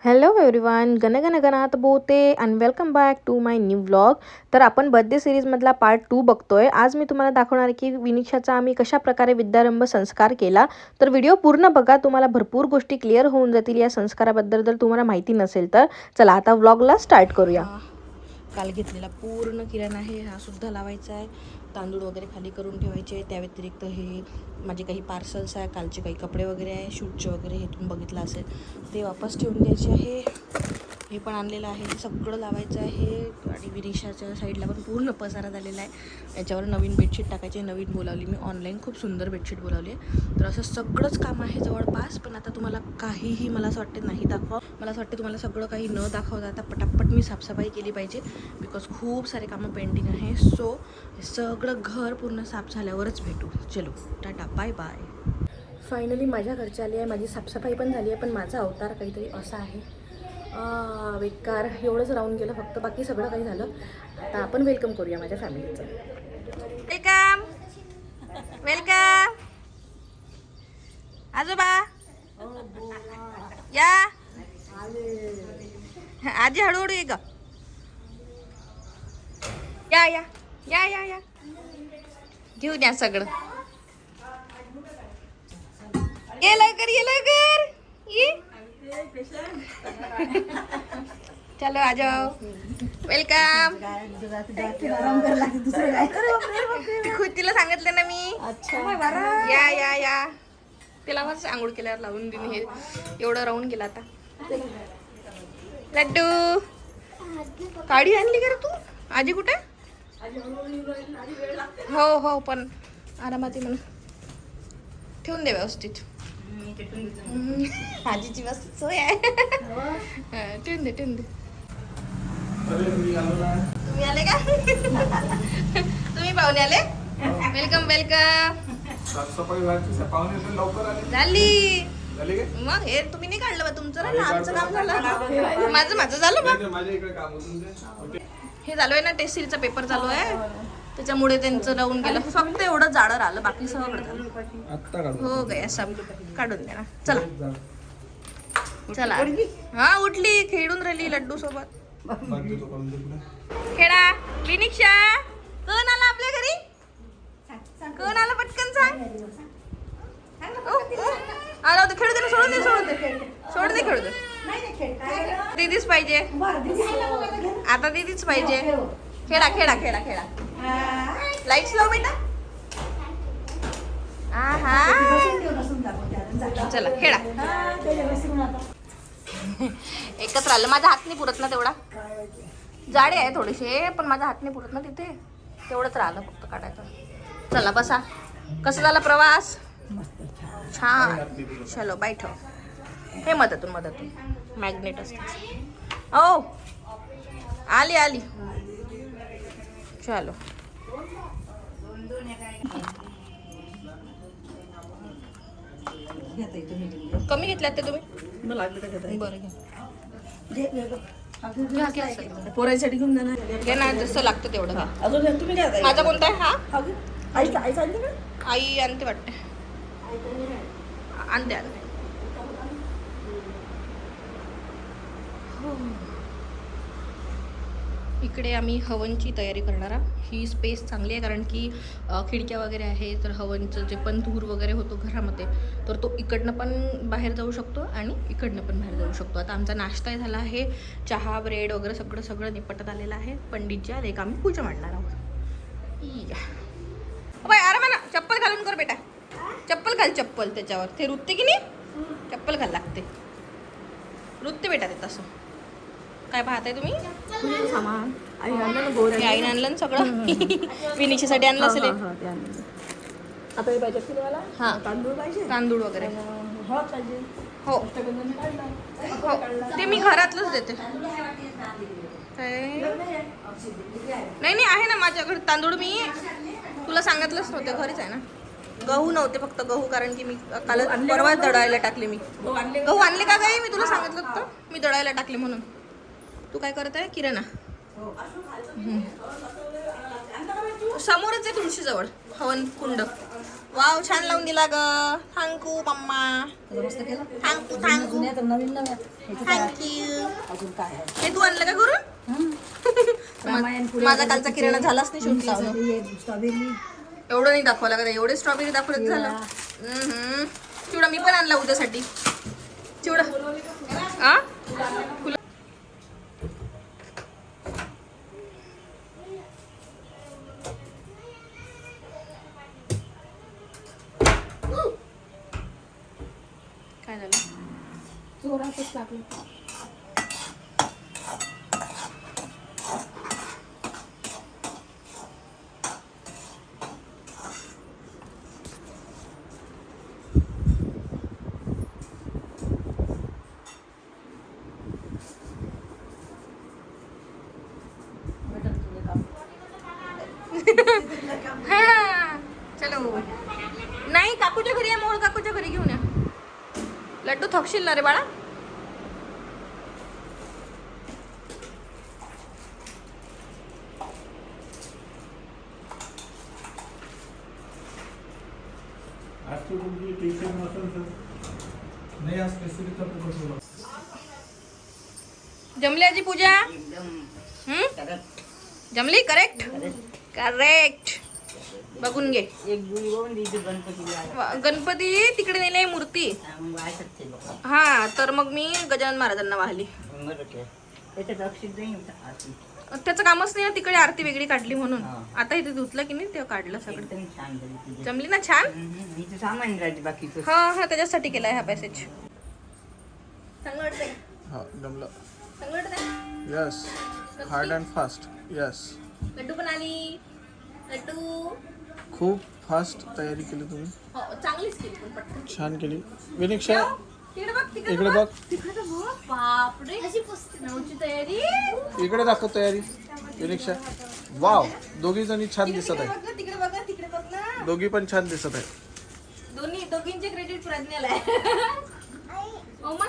Hello everyone, गणगण गणात बोते and welcome back to my new vlog. तर आपण बर्थडे सिरीजमधला पार्ट 2 बघतोय. आज मी तुम्हाला दाखवणार आहे की विनिक्षाचा आम्ही कशा प्रकारे विद्यारंभ संस्कार केला. तर व्हिडिओ पूर्ण बघा, तुम्हाला भरपूर गोष्टी क्लिअर होऊन जातील या संस्काराबद्दल जर तुम्हाला माहिती नसेल तर. चला आता व्लॉगला स्टार्ट करूया. काल घेतलेला पूर्ण किराणा आहे, हा सुद्धा लावायचा आहे. तांदूळ वगैरे खाली करून ठेवायचे. त्या व्यतिरिक्त हे माझे काही पार्सल्स आहे, कालचे काही कपडे वगैरे आहे, शूटचे वगैरे, हे तुम्ही बघितलं असेल ते वापस ठेवून द्यायचे आहे. हे पण आणलेलं आहे, हे सगळं लावायचं आहे. आणि विनिशाच्या साईडला पण पूर्ण पसारा झालेला आहे. याच्यावर नवीन बेडशीट टाकायची. नवीन बोलावली मी ऑनलाईन, खूप सुंदर बेडशीट बोलावली आहे. तर असं सगळंच काम आहे जवळपास. पण आता तुम्हाला काहीही मला असं वाटते नाही दाखवा. मला असं वाटते तुम्हाला सगळं काही न दाखवता आता पटापट मी साफसफाई केली पाहिजे, बिकॉज खूप सारे कामं पेंडिंग आहे. सो सगळं घर पूर्ण साफ झाल्यावरच भेटू. चलो टाटा, बाय बाय. फायनली माझ्या घरची आली आहे, माझी साफसफाई पण झाली आहे. पण माझा अवतार काहीतरी असा आहे, बेकार. एवढंच राहून गेलं फक्त, बाकी सगळं काही झालं. आता आपण वेलकम करूया माझ्या फॅमिलीचं. वेलकम वेलकम आजोबा या. आजी हळूहळू ये ग. या या या या या, घेऊन या सगळं. ये लवकर, ये लवकर, ये. चलो आ जाओ, वेलकम. तिला सांगितलं ना मी. या या या, तिला मस्त आंघोळ केल्यावर लावून दिली. हे एवढं राहून गेलं आता. लड्डू काढी आणली का रे तू? आजी कुठे? हो हो, पण आरामात म्हणून ठेवून दे व्यवस्थित. आजीची व्यवस्थित सोय आहे. ठेवून दे ठेवून दे. तुम्ही आले का? तुम्ही पाहुणे आले? Welcome welcome. झाली मग. हे तुम्ही नाही काढलं बा, तुमचं ना आमचं काम झालं. माझं झालं बा. हे चालू आहे ना, टेस्ट सिरीजचा पेपर चालू आहे, त्याच्यामुळे त्यांचं राहून गेलं. फक्त एवढं जाडं राहिलं, बाकी सगळं झालं. हो गया सब, काढून द्या ना. चला चला. हा उठली, खेळून राहिली लड्डू सोबत. खेळा. विनिक्षा कोण आला आपल्या घरी? कोण आला पटकन सांग. आला होता, खेळू दे ना. सोडून दे सोडून दे सोडून दे, खेळू दे. दीदीच पाहिजे आता, दीदीच पाहिजे. खेळा खेळा खेळा खेळा. लाईट्स लाव बेटा. चला खेळा. एकच राहिलं. माझा हात नाही पुरत ना तेवढा. जाडे आहे थोडेसे, पण माझा हात नाही पुरत ना तिथे. तेवढंच राहिलं फक्त काढायचं. चला बसा. कसं झाला प्रवास? छान. चलो बैठो. हे मदतून मॅग्नेट असते. ओ आली आली. चलो. कमी घेतल्यात ते तुम्ही? बरं घ्या. पोरांसाठी घेऊन जाणार घे ना, जसं लागतं तेवढं. अजून तुम्ही काय? माझा कोणता आहे हा? आई आई आणते वाटते. आणते आणते. इकडे आम्ही हवनची तयारी करणार आहोत. ही स्पेस चांगली आहे कारण की खिडक्या वगैरे आहे, तर हवनचं जे पण धूर वगैरे होतो घरामध्ये, तर तो इकडनं पण बाहेर जाऊ शकतो आणि इकडनं पण बाहेर जाऊ शकतो. आता आमचा नाश्ता झाला आहे, चहा ब्रेड वगैरे सगळं निपटत आलेलं आहे. पंडितजी एक आम्ही पूजा मांडणार आहोत. बाय आरामाना. चप्पल घालून कर बेटा. चप्पल घाल. चप्पल त्याच्यावर ते रुतते की नाही, चप्पल घाल लागते. रुतते बेटा ते तसं. काय पाहताय तुम्ही? सामान आईने आणलं ना सगळं. विनिक्षासाठी आणलं असेल. आता हे पाहिजे तुम्हाला? हां, तांदूळ पाहिजे, तांदूळ वगैरे. हळद पाहिजे. हो ते मी घरातलंच देते. नाही आहे ना माझ्याकडे तांदूळ. मी तुला सांगितलंच नव्हते, घरीच आहे ना. गहू नव्हते, फक्त गहू, कारण की मी काल परवा दळायला टाकले. मी गहू आणले का काही? मी तुला सांगितलं होतं मी दळायला टाकले म्हणून. तू काय करत आहे? किराणा. समोरच आहे तुळशीजवळ हवन कुंड. वाव, छान लावून दिला ग. थँक्यू मम्मा. मस्त केलं. थँक्यू थँक्यू जुन्या तर नवीन नव्या. ह्याचं काय आहे? थँक्यू. अजून काय आहे? हे तू आणलं का करून? रामायण पुढे माझा कालचा किराणा झालाच नाही शूट लावलं. स्ट्रॉबेरी. एवढं नाही दाखवा लागत. एवढे स्ट्रॉबेरी दाखवत झालं. चिवडा मी पण आणला उद्यासाठी. चिवडा आ काय झालं? जोरातच टाकलं. चलो. नाही, काकूच्या घरी आहे. मोळ काकूच्या घरी घेऊन या. लड्डू थकशील ना रे बाळा. आज तो तुमची टेन्शन नसेल सर. नाही आज स्पेसिफिक तर बसवलं. जमली आजी पूजा? जमली? Correct correct. बघून घे. गणपती तिकडे नेले मूर्ती. हा, तर मग मी गजानन महाराजांना वाहली. त्याचं कामच नाही ना, तिकडे आरती वेगळी काढली म्हणून. आता इथे धुतलं की नाही तेव्हा काढलं सगळं. जमली ना छान. हा हा, त्याच्यासाठी केलाय हा पॅसेज. चांगलं वाटतंय? हा जमलं. चांगलं वाटतंय? Yes. Hard and fast. Yes. Laddu पण आली. लड्डू खूप फास्ट तयारी केली तुम्ही. हो, चांगलीच केली पण पटकन. छान केली. विनिक्षा तिकडे बघ, तिकडे इकडे बघ. बघ. तिकडे तर बघ. बापरे, नऊची तयारी. इकडे दाखव तयारी. विनिक्षा वाव, दोघी जणी छान दिसत तिकडे आहे. बघ ना, तिकडे बघ ना, तिकडे बघ ना. दोघी पण छान दिसत आहे. दोघींचे क्रेडिट प्रज्ञाला आहे. ओमा,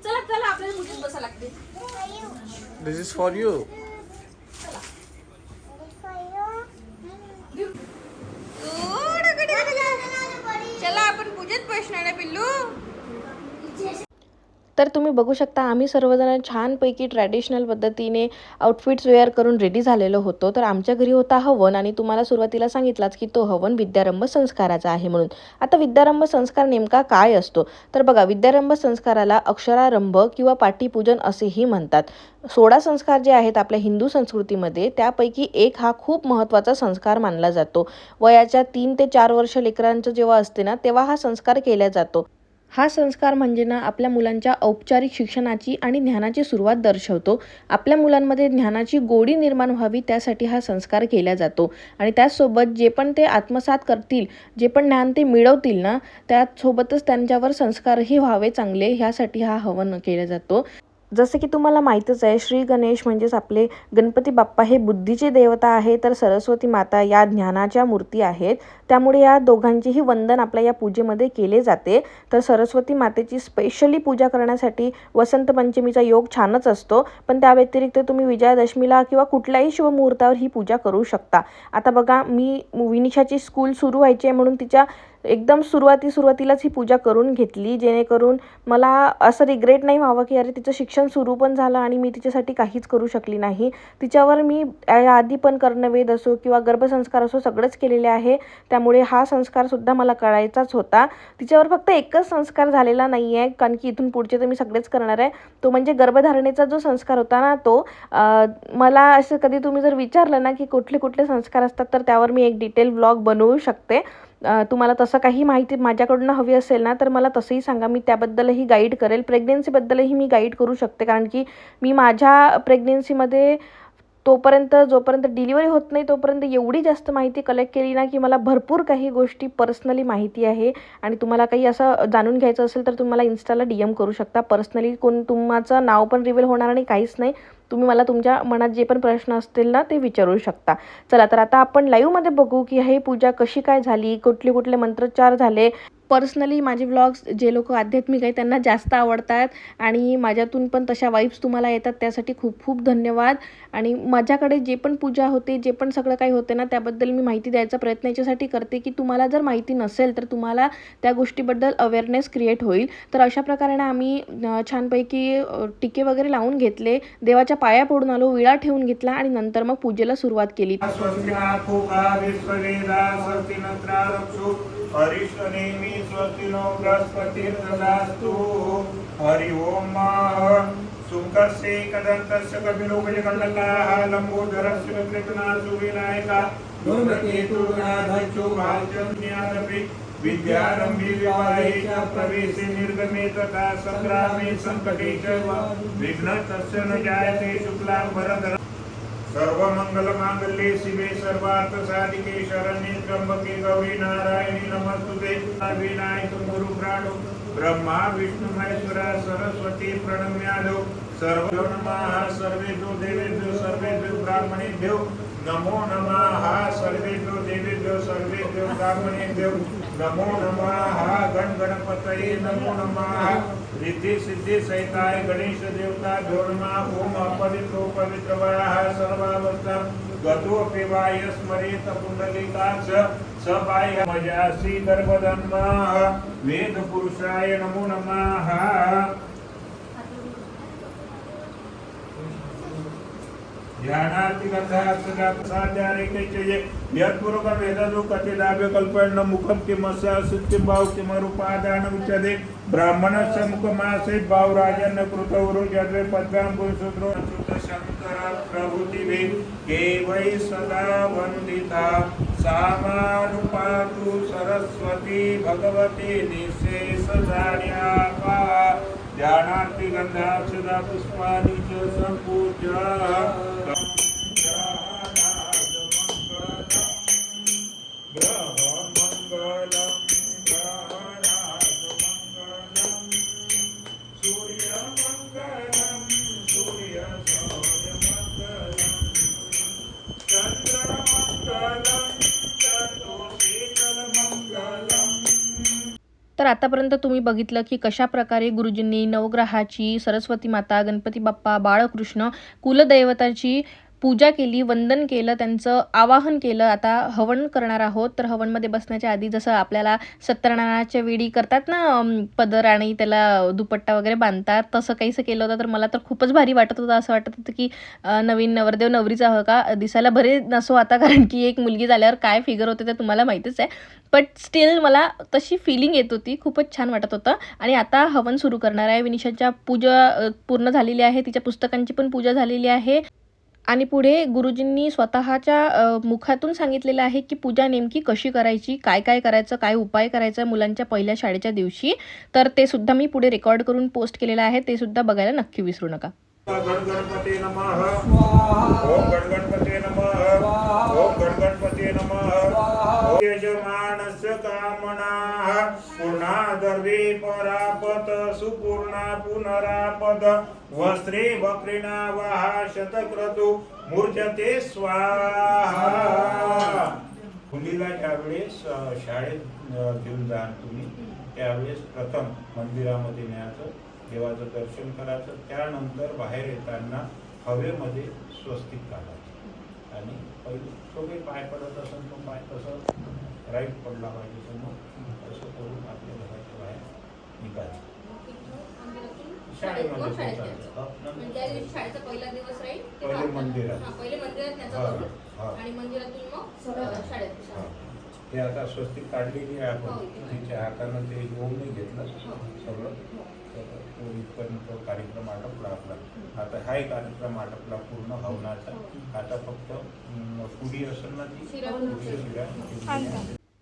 चला चला, आपल्याला मुलीच बसा लागते. दिस इज फॉर यू. चला आपण पूजेत बसणार आहे पिल्लू. तर तुम्ही बघू शकता आम्ही सर्वजण छानपैकी ट्रॅडिशनल पद्धतीने आउटफिट्स वेअर करून रेडी झालेलो होतो. तर आमच्या घरी होता हवन आणि तुम्हाला सुरुवातीला सांगितलाच की तो हवन विद्यारंभ संस्काराचा आहे म्हणून. आता विद्यारंभ संस्कार नेमका काय असतो? तर बघा, विद्यारंभ संस्काराला अक्षरारंभ किंवा पाटीपूजन असेही म्हणतात. 16 संस्कार जे आहेत आपल्या हिंदू संस्कृतीमध्ये, त्यापैकी एक हा खूप महत्त्वाचा संस्कार मानला जातो. वयाच्या 3 ते 4 वर्ष लेकरांचं जेव्हा असते ना, तेव्हा हा संस्कार केला जातो. हा संस्कार म्हणजे ना आपल्या मुलांच्या औपचारिक शिक्षणाची आणि ज्ञानाची सुरुवात दर्शवतो. आपल्या मुलांमध्ये ज्ञानाची गोडी निर्माण व्हावी त्यासाठी हा संस्कार केला जातो. आणि त्याचसोबत जे पण ते आत्मसात करतील, जे पण ज्ञान ते मिळवतील ना, त्यासोबतच त्यांच्यावर संस्कारही व्हावे चांगले, ह्यासाठी हा हवन केला जातो. जसे की तुम्हाला माहीतच आहे, श्री गणेश म्हणजेच आपले गणपती बाप्पा हे बुद्धीचे देवता आहे, तर सरस्वती माता या ज्ञानाच्या मूर्ती आहेत. त्यामुळे या दोघांचेही वंदन आपल्या या पूजेमध्ये केले जाते. तर सरस्वती मातेची स्पेशली पूजा करण्यासाठी वसंत पंचमीचा योग छानच असतो, पण त्या व्यतिरिक्त तुम्ही विजयादशमीला किंवा कुठल्याही शुभमुहूर्तावर ही पूजा करू शकता. आता बघा, मी विनिशाची स्कूल सुरू व्हायची आहे म्हणून तिच्या एकदम सुरुवातीलाच ही पूजा करून घेतली, जेणेकरून मला असं रिग्रेट नाही व्हावं की अरे तिचं शिक्षण सुरू पण झालं आणि मी तिच्यासाठी काहीच करू शकली नाही. तिच्यावर मी आधी पण कर्णवेध असो किंवा गर्भसंस्कार असो सगळंच केलेले आहे. त्यामुळे हा संस्कारसुद्धा मला करायचाच होता. तिच्यावर फक्त एकच संस्कार झालेला नाही आहे, कारण की इथून पुढचे तर मी सगळेच करणार आहे. तो म्हणजे गर्भधारणेचा जो संस्कार होता ना, तो मला असं कधी तुम्ही जर विचारलं ना की कुठले कुठले संस्कार असतात, तर त्यावर मी एक डिटेल ब्लॉग बनवू शकते. तुम्हाला तसं काही माहिती माझ्याकडून हवी असेल ना, तर मला तसंही सांगा, मी त्याबद्दलही गाईड करेल. प्रेग्नेन्सीबद्दलही मी गाईड करू शकते, कारण की मी माझ्या प्रेग्नेन्सीमध्ये जोपर्यंत डिलिव्हरी होत नाही तोपर्यंत एवढी जास्त माहिती कलेक्ट केली ना, की मला भरपूर काही गोष्टी पर्सनली माहिती आहे. आणि तुम्हाला काही असं जाणून घ्यायचं असेल तर तुम्हाला इन्स्टाला DM करू शकता पर्सनली. तुमचं नाव पण रिव्हील होणार आणि काहीच नाही. तुम्ही मला तुमच्या मनात जे पण प्रश्न असतील ना ते विचारू शकता. चला तर आता आपण लाईव्हमध्ये बघू की ही पूजा कशी काय झाली, कुठले कुठले मंत्रोच्चार झाले. पर्सनली माझे व्लॉग्स जे लोक आध्यात्मिक आहे त्यांना जास्त आवडतात आणि माझ्यातून पण तशा वाईब्स तुम्हाला येतात, त्यासाठी खूप खूप धन्यवाद. आणि माझ्याकडे जे पण पूजा होते, जे पण सगळं काही होते ना, त्याबद्दल मी माहिती द्यायचा प्रयत्न याच्यासाठी करते की तुम्हाला जर माहिती नसेल तर तुम्हाला त्या गोष्टीबद्दल अवेअरनेस क्रिएट होईल. तर अशा प्रकारे ना आम्ही छानपैकी टिके वगैरे लावून घेतले, देवाच्या पाया पडून आलो, विळा ठेवून घेतला आणि नंतर मग पूजेला सुरुवात केली. हरिष्ठनेमि स्वस्ति नो बृहस्पतिर्ददास्तु। हरि ओम सुकस्य कदन्तस्य कपिलो गजकण्डकाः लम्बोदरस्य विकृतनासु विनायकः धूमकेतुर्गणाधक्षो भाजन्यादपि विद्यारम्भे विवाहे च प्रवेशे निर्गमे तथा सङ्ग्रामे सङ्कटे च विघ्नस्तस्य न जायते शुक्लाम्बरधरम्। सर्वमंगलमांगल्ये शिवे सर्वार्थसाधिके शरण्ये त्र्यंबके गौरी नारायणी नमस्तुते। विनायक गुरु प्राणो ब्रह्मा विष्णु महेश्वरा सरस्वती प्रणम्यादो सर्वो नमः। सर्वेभ्यो देवेभ्यो सर्वेभ्यो ब्राह्मणेभ्यो नमो नमः। सर्वेभ्यो देवेभ्यो सर्वेभ्यो ब्राह्मणेभ्यो नमो नमः। गण गणपतये नमो नमः। रिद्धि सिद्धि सहिताय गणेश देवता धोर्मा ओम अपवित्रो पवित्रवाः सर्वावस्था गतोऽपि वाय स्मरेत पुंडलीकाक्ष स बाह्य मजासि गर्भधन्मः। वेद पुरुषाय नमो नमः। ध्यानार्थी कथाचार्य यत्पूर्वक वेदो कथिताभ्य कल्पन्न मुखम किमस्य सुत्यं भाव किमरूपादान उच्यते। ब्राह्मणस्य मुखमासे भाव राजन्न कृतवरु यद्वे पद्मां पुरुषोत्रो अच्युत शंकर प्रभुतिवे केवै सदा वन्दिता सामानुपातु सरस्वती भगवती निशेषजाड्यापा। ध्यानार्थी गंधाक्षदा पुष्पाणि च संपूज्य तर आतापर्यंत तुम्ही बघितलं की कशा प्रकारे गुरुजींनी नवग्रहाची, सरस्वती माता, गणपती बाप्पा, बाळकृष्ण, कुलदैवताची पूजा केली, वंदन केलं, त्यांचं आवाहन केलं. आता हवन करणार आहोत. तर हवनमध्ये बसण्याच्या आधी जसं आपल्याला सत्यनारायणाच्या वेळी करतात ना, पदर आणि त्याला दुपट्टा वगैरे बांधतात, तसं काहीसं केलं होतं. तर मला तर खूपच भारी वाटत होतं. असं वाटत होतं की नवीन नवरदेव नवरीचा हवं का, दिसायला बरे नसो आता, कारण की एक मुलगी झाल्यावर काय फिगर होते ते तुम्हाला माहितीच आहे. बट स्टील मला तशी फिलिंग येत होती, खूपच छान वाटत होतं. आणि आता हवन सुरू करणार आहे. विनिशाच्या पूजा पूर्ण झालेली आहे, तिच्या पुस्तकांची पण पूजा झालेली आहे. आणि पुढे गुरुजींनी स्वतःच्या मुखातून सांगितलेलं आहे की पूजा नेमकी कशी करायची, काय काय करायचं, काय उपाय करायचा मुलांच्या पहिल्या शाळेच्या दिवशी. तर ते सुद्धा मी पुढे रेकॉर्ड करून पोस्ट केलेलं आहे, ते सुद्धा बघायला नक्की विसरू नका. गणपती नमः। ओम गणपती नमः। ओम गणपती नमः। यजमानस्य कामनाः पूर्णादर्वे परापत सुपूर्णा पुनरापद वस्त्रे वक्रिणा वाहा शतक्रतु मूर्जते स्वाहा। मुलीला ज्यावेळेस शाळेत घेऊन जा तुम्ही, त्यावेळेस प्रथम मंदिरामध्ये न्यायचं, देवाचं दर्शन करायचं, त्यानंतर बाहेर येताना हवेमध्ये स्वस्तिक काढायचं आणि पहिले तो काही पाय पडत असेल तो पाय तसं राईट पडला पाहिजे समोर, असं करून आपल्या घराच्या बाहेर निघायचं. पहिले मंदिरात ते आता स्वस्तिक काढलेली आहे आपण, तिच्या हातानं ते होऊन नाही घेतलं सगळं. तो इथपर्यंत कार्यक्रम आटपला आपला. आता हाही कार्यक्रम आटपला पूर्ण हवनाचा. आता फक्त पुडी असेल ना ती शिरा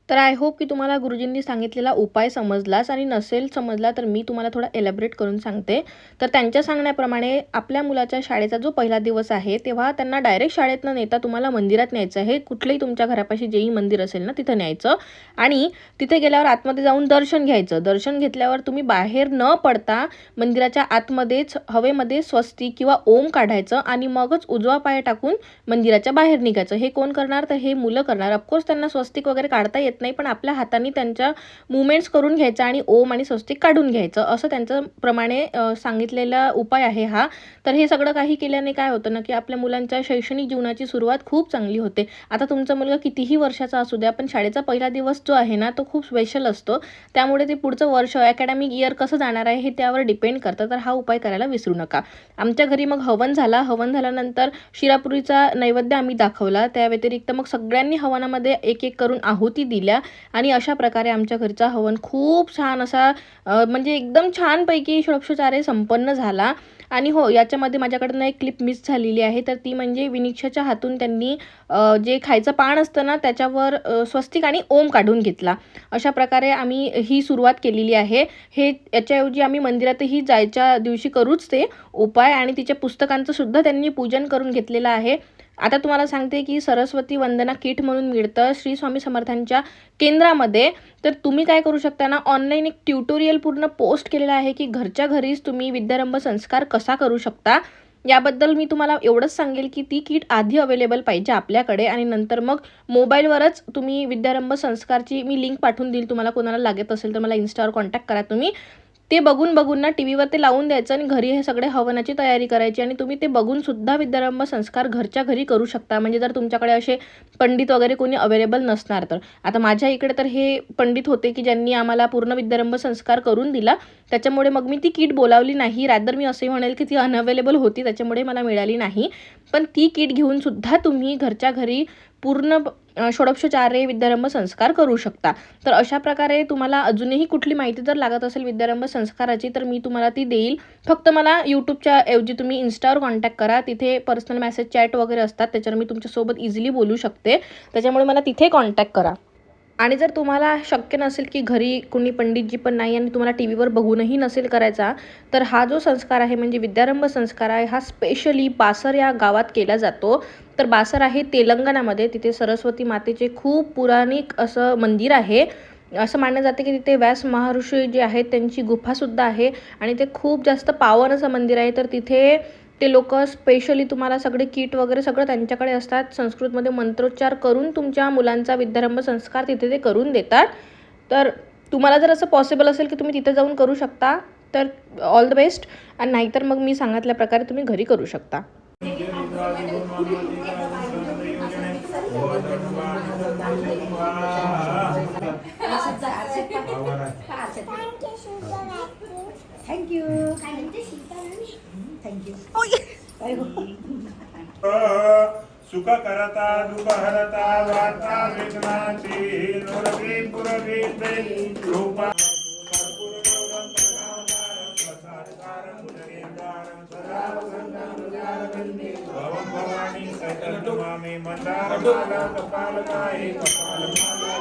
तर आय होप की तुम्हाला गुरुजींनी सांगितलेला उपाय समजलाच, आणि नसेल समजला तर मी तुम्हाला थोडा एलॅबरेट करून सांगते. तर त्यांच्या सांगण्याप्रमाणे आपल्या मुलाच्या शाळेचा जो पहिला दिवस आहे तेव्हा त्यांना डायरेक्ट शाळेत न नेता तुम्हाला मंदिरात न्यायचं आहे. कुठलंही तुमच्या घरापाशी जेही मंदिर असेल ना तिथं न्यायचं, आणि तिथे गेल्यावर आतमध्ये जाऊन दर्शन घ्यायचं. दर्शन घेतल्यावर तुम्ही बाहेर न पडता मंदिराच्या आतमध्येच हवेमध्ये स्वस्ती किंवा ओम काढायचं, आणि मगच उजवा पाय टाकून मंदिराच्या बाहेर निघायचं. हे कोण करणार? तर हे मुलं करणार. ऑफकोर्स त्यांना स्वस्तिक वगैरे काढता येत नाही, पण आपल्या हाताने त्यांच्या मुवमेंट्स करून घ्यायचा आणि ओम आणि स्वस्तिक काढून घ्यायचं, असं त्यांचं प्रमाणे सांगितलेला उपाय आहे हा. तर हे सगळं काही केल्याने काय होतं ना, की आपल्या मुलांच्या शैक्षणिक जीवनाची सुरुवात खूप चांगली होते. आता तुमचा मुलगा कितीही वर्षाचा असू द्या, पण शाळेचा पहिला दिवस जो आहे ना तो खूप स्पेशल असतो. त्यामुळे ते पुढचं वर्ष अकॅडमिक इयर कसं जाणार आहे हे त्यावर डिपेंड करतं. तर हा उपाय करायला विसरू नका. आमच्या घरी मग हवन झाला. हवन झाल्यानंतर शिरापुरीचा नैवेद्य आम्ही दाखवला. त्या व्यतिरिक्त मग सगळ्यांनी हवनामध्ये एक एक करून आहुती दिल्या, आणि अशा प्रकारे आमच्या घरचा हवन खूप छान असा म्हणजे एकदम छानपैकी षोडशोपचारे संपन्न झाला. आणि हो, याच्यामध्ये माझ्याकडनं एक क्लिप मिस झालेली आहे. तर ती म्हणजे विनिक्षाच्या हातून त्यांनी जे खायचं पान असतं ना त्याच्यावर स्वस्तिक आणि ओम काढून घेतला. अशा प्रकारे आम्ही ही सुरुवात केलेली आहे. हे याच्याऐवजी आम्ही मंदिरातही जायच्या दिवशी करूच ते उपाय, आणि तिच्या पुस्तकांचं सुद्धा त्यांनी पूजन करून घेतलेलं आहे. आता तुम्हाला सांगते की सरस्वती वंदना किट म्हणून मिळतं श्री स्वामी समर्थांच्या केंद्रामध्ये. तर तुम्ही काय करू शकता ना, ऑनलाईन एक ट्युटोरियल पूर्ण पोस्ट केलेला आहे की घरच्या घरीच तुम्ही विद्यारंभ संस्कार कसा करू शकता. याबद्दल मी तुम्हाला एवढंच सांगेल की ती किट आधी अवेलेबल पाहिजे आपल्याकडे, आणि नंतर मग मोबाईलवरच तुम्ही विद्यारंभ संस्कारची मी लिंक पाठवून देईल तुम्हाला. कोणाला लागत असेल तर मला इन्स्टावर कॉन्टॅक्ट करा तुम्ही. ते बघून ना टी व्हीवर ते लावून द्यायचं, आणि घरी हे सगळे हवनाची तयारी करायची, आणि तुम्ही ते बघून सुद्धा विद्यारंभ संस्कार घरच्या घरी करू शकता. म्हणजे जर तुमच्याकडे असे पंडित वगैरे कोणी अवेलेबल नसणार तर. आता माझ्या इकडे तर हे पंडित होते की ज्यांनी आम्हाला पूर्ण विद्यारंभ संस्कार करून दिला. त्याच्यामुळे मग मी ती किट बोलावली नाही. रॅदर मी असंही म्हणेल की ती अनअवेलेबल होती, त्याच्यामुळे मला मिळाली नाही. पण ती किट घेऊन सुद्धा तुम्ही घरच्या घरी पूर्ण षोडशोपचारे विद्यारंभ संस्कार करू शकता. तर अशा प्रकारे तुम्हाला अजूनही कुठली माहिती जर लागत असेल विद्यारंभ संस्काराची तर मी तुम्हाला ती देईल. फक्त मला यूट्यूबच्या ऐवजी तुम्ही इन्स्टावर कॉन्टॅक्ट करा. तिथे पर्सनल मेसेज चॅट वगैरे असतात, त्याच्यावर मी तुमच्यासोबत इझिली बोलू शकते. त्याच्यामुळे मला तिथे कॉन्टॅक्ट करा. आणि जर तुम्हाला शक्य नसेल की घरी कोणी पंडितजी पण नाही आणि तुम्हाला टी व्हीवर बघूनही नसेल करायचा, तर हा जो संस्कार आहे म्हणजे विद्यारंभ संस्कार आहे हा स्पेशली बासर या गावात केला जातो. तर बासर आहे तेलंगणामध्ये. तिथे सरस्वती मातेचे खूप पुराणिक असं मंदिर आहे. असं मानलं जाते की तिथे व्यास महर्षी जे आहेत त्यांची गुफासुद्धा आहे, आणि ते खूप जास्त पावन असं मंदिर आहे. तर तिथे ते लोक स्पेशली तुम्हाला सगळे किट वगैरे सगळं त्यांच्याकडे असतात. संस्कृतमध्ये मंत्रोच्चार करून तुमच्या मुलांचा विद्यारंभ संस्कार तिथे ते करून देतात. तर तुम्हाला जर असं पॉसिबल असेल की तुम्ही तिथे जाऊन करू शकता तर ऑल द बेस्ट, आणि नाहीतर मग मी सांगितल्या प्रकारे तुम्ही घरी करू शकता. थँक्यू. थँक्यू. सुख करता दुःख हरता वार्ता विघ्नाची नुरवी पुरवी रूपा भवानी सकल नमामि मंदार माला कपाल काहे कपाल माला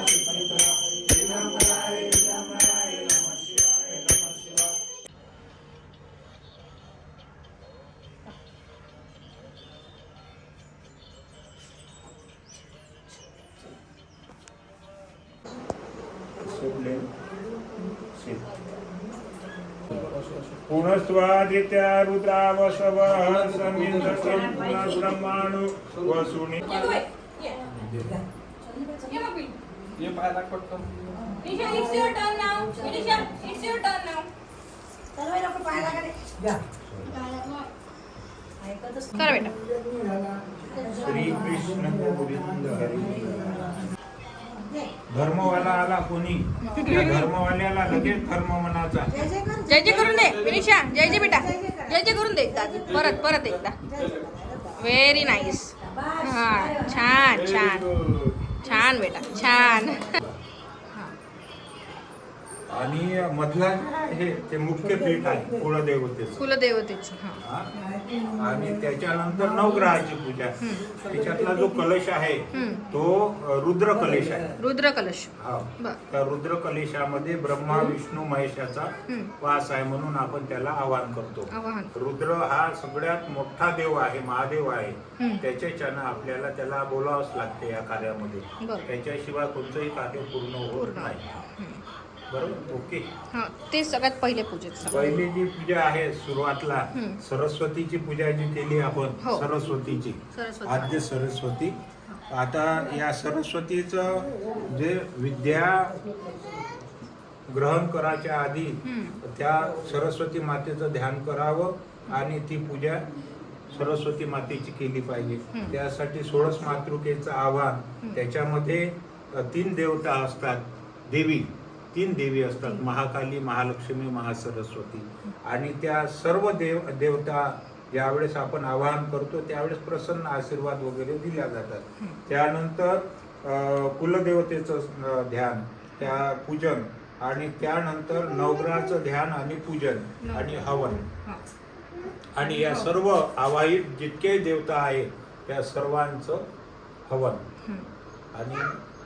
पुनस्वादित्या रुद्रावसवः समिन्दकिं पुनः ब्रह्माणु वसुनि. ये पायाला पटकन. Nisha, it's your turn now. Nisha, it's your turn now. करा बेटा. श्री कृष्ण गोविंद हरी. धर्मवाला आला कोणी त्या धर्मवाल्याला लगेच धर्म मनाचा. जय जय करून दे विनिशा. जय जय बेटा. जय जय करून दे एकदा. परत एकदा. Very nice. हां, छान छान छान बेटा, छान. आणि मधला हे ते मुख्य पीठ आहे कुलदेवतेचं. कुलदेवतेची. हां. हा. आणि त्याच्यानंतर नवग्रहाची पूजा. त्याच्यातला जो कलश आहे तो रुद्र कलश आहे. रुद्र कलश. हा. बर. त्या रुद्र कलशामध्ये ब्रह्मा विष्णू महेशाचा वास आहे म्हणून आपण त्याला आवाहन करतो. आवाहन. रुद्र हा सगळ्यात मोठा देव आहे, महादेव आहे. त्याच्याच्यानं आपल्याला त्याला बोलावंच लागते या कार्यामध्ये. बरं. त्याच्याशिवाय कोणतंही कार्य पूर्ण होत नाही. बरोबर. ओके. हां, ते सगळ्यात पहिले पूजेचं. पहिली जी पूजा आहे सुरुवातला सरस्वतीची पूजा जी केली आपण, हो. सरस्वतीची सरस्वती. आद्य सरस्वती. आता या सरस्वतीचं जे विद्या ग्रहण करायच्या आधी त्या सरस्वती मातेचं ध्यान करावं आणि ती पूजा सरस्वती मातेची केली पाहिजे. त्यासाठी 16 मातृकेचं आव्हान. त्याच्यामध्ये 3 देवता असतात, देवी 3 देवी असतात, महाकाली, महालक्ष्मी, महासरस्वती. आणि त्या सर्व देवता ज्यावेळेस आपण आवाहन करतो त्यावेळेस प्रसन्न आशीर्वाद वगैरे दिल्या जातात. त्यानंतर कुलदेवतेचं ध्यान, त्या पूजन, आणि त्यानंतर नवग्रहाचं ध्यान आणि पूजन आणि हवन. आणि या सर्व आवाहित जितके देवता आहेत त्या सर्वांचं हवन आणि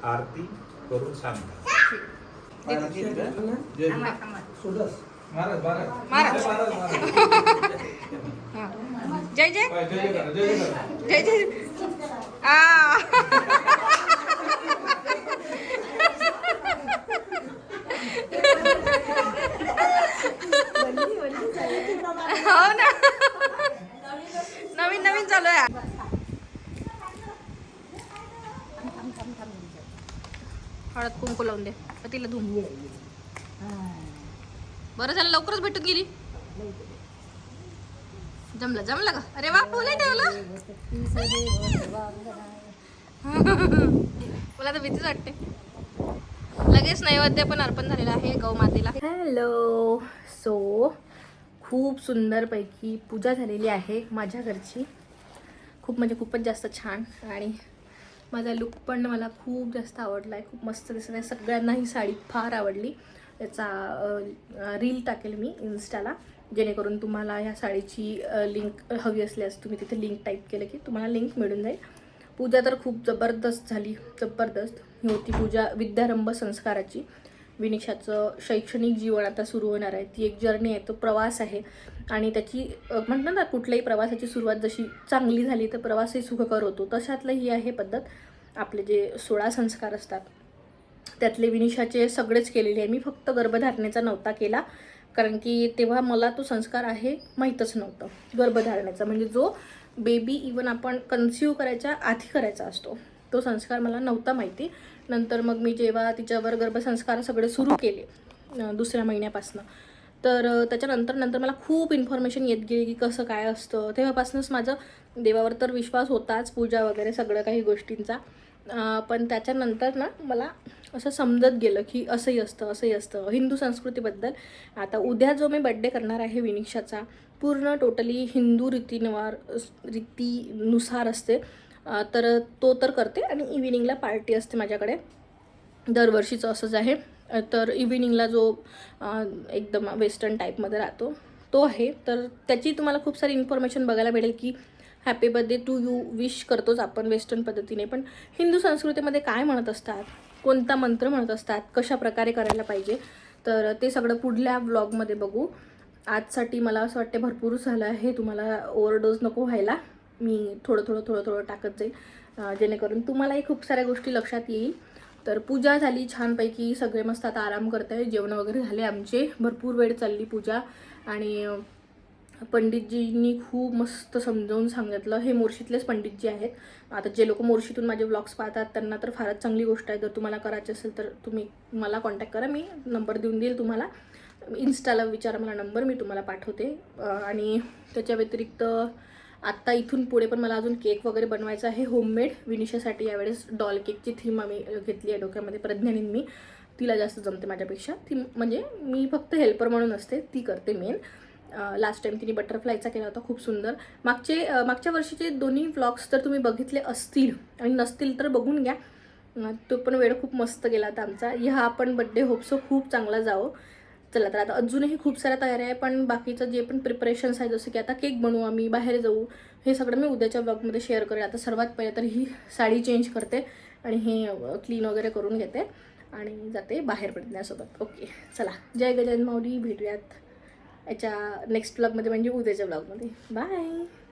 आरती करून सांगतात. महाराज महाराज महाराज. हां. जय जय जय जय. हो ना, नवीन नवीन चालू आहे. हळद कुंकू लावून दे तिला धुवून. बरं झालं लवकरच भेटून गेली. जमलं जमलं का? अरे वा, फुलं ठेवलं. मला तर भीतीच वाटते. लगेच नैवेद्य पण अर्पण झालेला आहे गौमातेला. हॅलो. सो खूप सुंदरपैकी पूजा झालेली आहे माझ्या घरची. खूप म्हणजे खूपच जास्त छान. आणि माझा लुक पण मला खूप जास्त आवडला आहे. खूप मस्त दिसत आहे. सगळ्यांना ही साडी फार आवडली. याचा रील टाकेल मी इन्स्टाला, जेणेकरून तुम्हाला ह्या साडीची लिंक हवी असल्यास तुम्ही तिथे लिंक टाईप केलं की तुम्हाला लिंक मिळून जाईल. पूजा तर खूप जबरदस्त झाली, जबरदस्त. ही होती पूजा विद्यारंभ संस्काराची. विनिशाचं शैक्षणिक जीवन आता सुरू होणार आहे. ती एक जर्नी आहे, तो प्रवास आहे. आणि त्याची म्हणतात ना, कुठल्याही प्रवासाची सुरुवात जशी चांगली झाली तर प्रवासही सुखकर होतो, तशातलं ही आहे पद्धत. आपले जे 16 संस्कार असतात त्यातले विनिशाचे सगळेच केलेले आहे. मी फक्त गर्भधारणेचा नव्हता केला, कारण की तेव्हा मला तो संस्कार आहे माहीतच नव्हतं. गर्भधारणेचा म्हणजे जो बेबी इवन आपण कन्सिव्ह करायच्या आधी करायचा असतो, तो संस्कार मला नव्हता माहिती. नंतर मग मी जेव्हा तिच्यावर गर्भसंस्कार सगळे सुरू केले 2ऱ्या महिन्यापासून, तर त्याच्यानंतर मला खूप इन्फॉर्मेशन येत गेली की कसं काय असतं. तेव्हापासूनच माझं देवावर तर विश्वास होताच, पूजा वगैरे सगळं काही गोष्टींचा. पण त्याच्यानंतर ना मला असं समजत गेलं की असंही असतं, असंही असतं हिंदू संस्कृतीबद्दल. आता उद्या जो मी बड्डे करणार आहे विनिशाचा, पूर्ण टोटली हिंदू रीतीनुसार असते. तर तो तर करते आणि इव्हिनिंगला पार्टी असते माझ्याकडे. दरवर्षीचं असंच आहे. तर इव्हिनिंगला जो एकदम वेस्टर्न टाईपमध्ये राहतो तो आहे. तर त्याची तुम्हाला खूप सारी इन्फॉर्मेशन बघायला मिळेल की happy birthday to you wish करतोच आपण वेस्टर्न पद्धतीने, पण हिंदू संस्कृतीमध्ये काय म्हणत असतात, कोणता मंत्र म्हणत असतात, कशा प्रकारे करायला पाहिजे, तर ते सगळं पुढल्या व्लॉगमध्ये बघू. आजसाठी मला असं वाटते भरपूर झालं आहे. तुम्हाला ओव्हरडोज नको व्हायला. मी थोडं टाकत जाईल जेणेकरून तुम्हालाही खूप साऱ्या गोष्टी लक्षात येईल. तर पूजा झाली छानपैकी. सगळे मस्त आता आराम करत आहे. जेवण वगैरे झाले आमचे. भरपूर वेळ चालली पूजा. आणि पंडितजींनी खूप मस्त समजावून सांगितलं. हे मोर्शीतलेच पंडितजी आहेत. आता जे लोक मोर्शीतून माझे व्लॉग्स पाहतात त्यांना तर फारच चांगली गोष्ट आहे. जर तुम्हाला करायचे असेल तर तुम्ही मला कॉन्टॅक्ट करा. मी नंबर देऊन देईल तुम्हाला. इन्स्टाला विचारा मला नंबर, मी तुम्हाला पाठवते. आणि त्याच्या व्यतिरिक्त आत्ता इथून पुढे पण मला अजून केक वगैरे बनवायचा आहे होममेड. विनिशासाठी यावेळेस डॉल केकची थीम आम्ही घेतली आहे डोक्यामध्ये. प्रज्ञानीन मी, तिला जास्त जमते माझ्यापेक्षा. ती म्हणजे मी फक्त हेल्पर म्हणून असते, ती करते मेन. लास्ट टाइम तिने बटरफ्लायचा केला होता, खूप सुंदर. मागच्या वर्षीचे दोन्ही व्लॉग्स तर तुम्ही बघितले असतील आणि नसतील तर बघून घ्या. तो पण वेळ खूप मस्त गेला होता आमचा. ह्या पण बड्डे होप्सो खूप चांगला जावो. चला तर आता अजूनही खूप साऱ्या तयाऱ्या आहे, पण बाकीचं जे पण प्रिपरेशन्स आहे जसं की आता केक बनवू आम्ही, बाहेर जाऊ, हे सगळं मी उद्याच्या ब्लॉगमध्ये शेअर करेन. आता सर्वात पहिले तर ही साडी चेंज करते आणि हे क्लीन वगैरे करून घेते आणि जाते बाहेर पडण्यासोबत. ओके चला, जय गजानन माऊली. भेटूयात याच्या नेक्स्ट ब्लॉगमध्ये म्हणजे उद्याच्या ब्लॉगमध्ये. बाय.